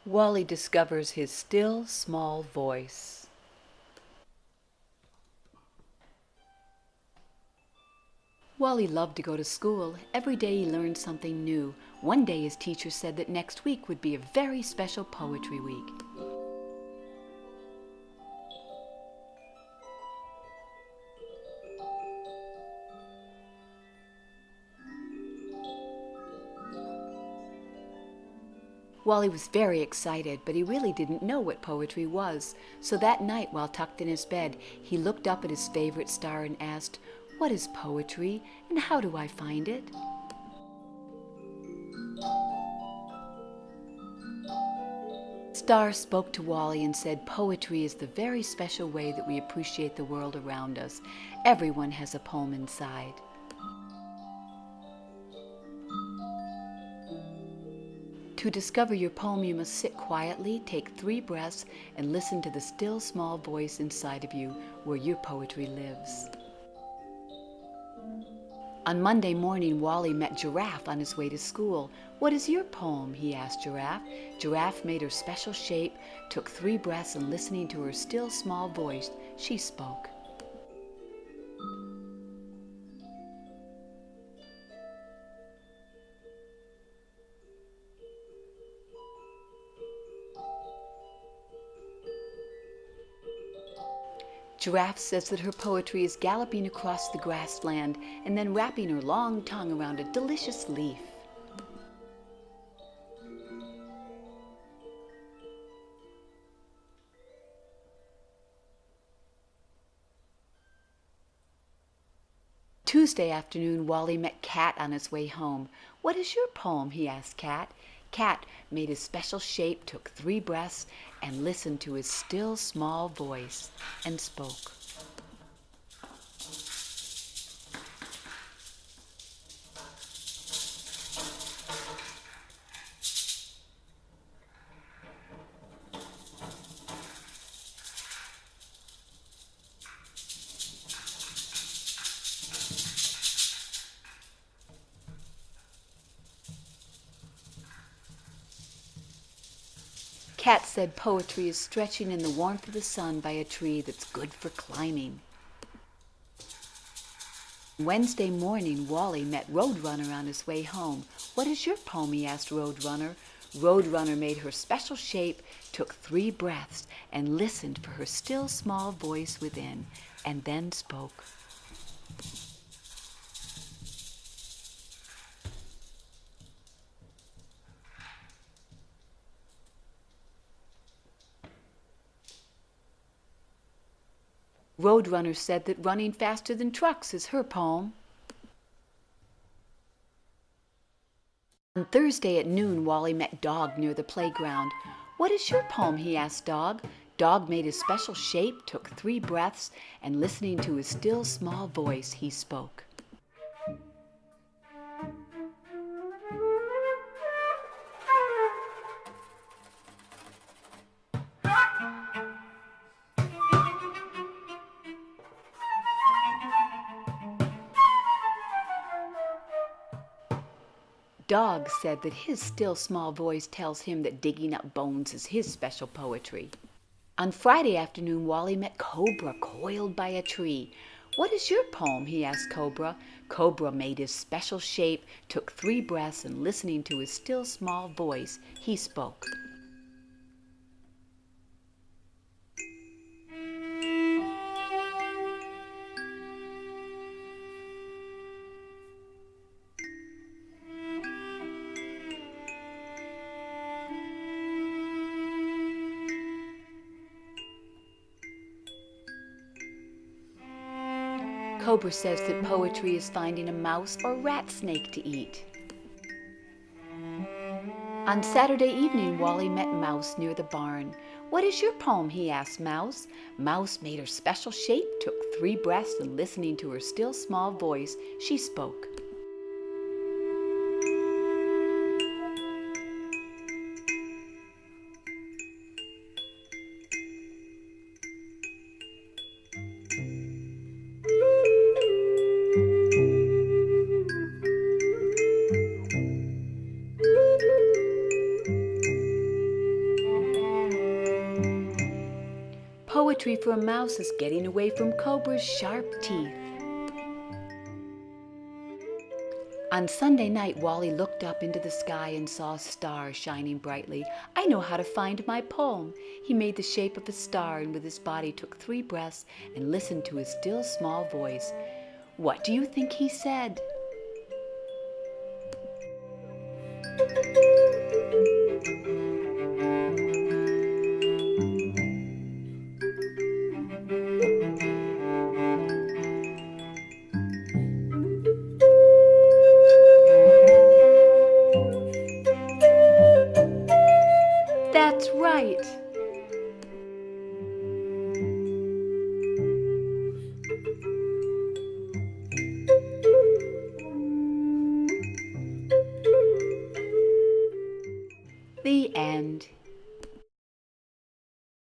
Wally discovers his still, small voice. Wally loved to go to school. Every day he learned something new. One day his teacher said that next week would be a very special poetry week. Wally was very excited, but he really didn't know what poetry was. So that night, while tucked in his bed, he looked up at his favorite star and asked, "What is poetry, and how do I find it?" Star spoke to Wally and said, "Poetry is the very special way that we appreciate the world around us. Everyone has a poem inside." To discover your poem, you must sit quietly, take 3 breaths, and listen to the still small voice inside of you where your poetry lives. On Monday morning, Wally met Giraffe on his way to school. "What is your poem?" he asked Giraffe. Giraffe made her special shape, took 3 breaths, and listening to her still small voice, she spoke. Giraffe says that her poetry is galloping across the grassland and then wrapping her long tongue around a delicious leaf. Tuesday afternoon, Wally met Cat on his way home. "What is your poem?" he asked Cat. Cat made his special shape, took 3 breaths, and listened to his still small voice and spoke. Cat said poetry is stretching in the warmth of the sun by a tree that's good for climbing. Wednesday morning, Wally met Roadrunner on his way home. "What is your poem?" he asked Roadrunner. Roadrunner made her special shape, took 3 breaths, and listened for her still small voice within, and then spoke. Roadrunner said that running faster than trucks is her poem. On Thursday at noon, Wally met Dog near the playground. "What is your poem?" he asked Dog. Dog made his special shape, took 3 breaths, and listening to his still small voice, he spoke. Dog said that his still small voice tells him that digging up bones is his special poetry. On Friday afternoon, Wally met Cobra coiled by a tree. "What is your poem?" he asked Cobra. Cobra made his special shape, took 3 breaths, and listening to his still small voice, he spoke. Cobra says that poetry is finding a mouse or rat snake to eat. On Saturday evening, Wally met Mouse near the barn. "What is your poem?" he asked Mouse. Mouse made her special shape, took 3 breaths, and listening to her still small voice, she spoke. Poetry for a mouse is getting away from Cobra's sharp teeth. On Sunday night, Wally looked up into the sky and saw a star shining brightly. I know how to find my poem. He made the shape of a star and with his body took 3 breaths and listened to his still small voice. What do you think he said? That's right.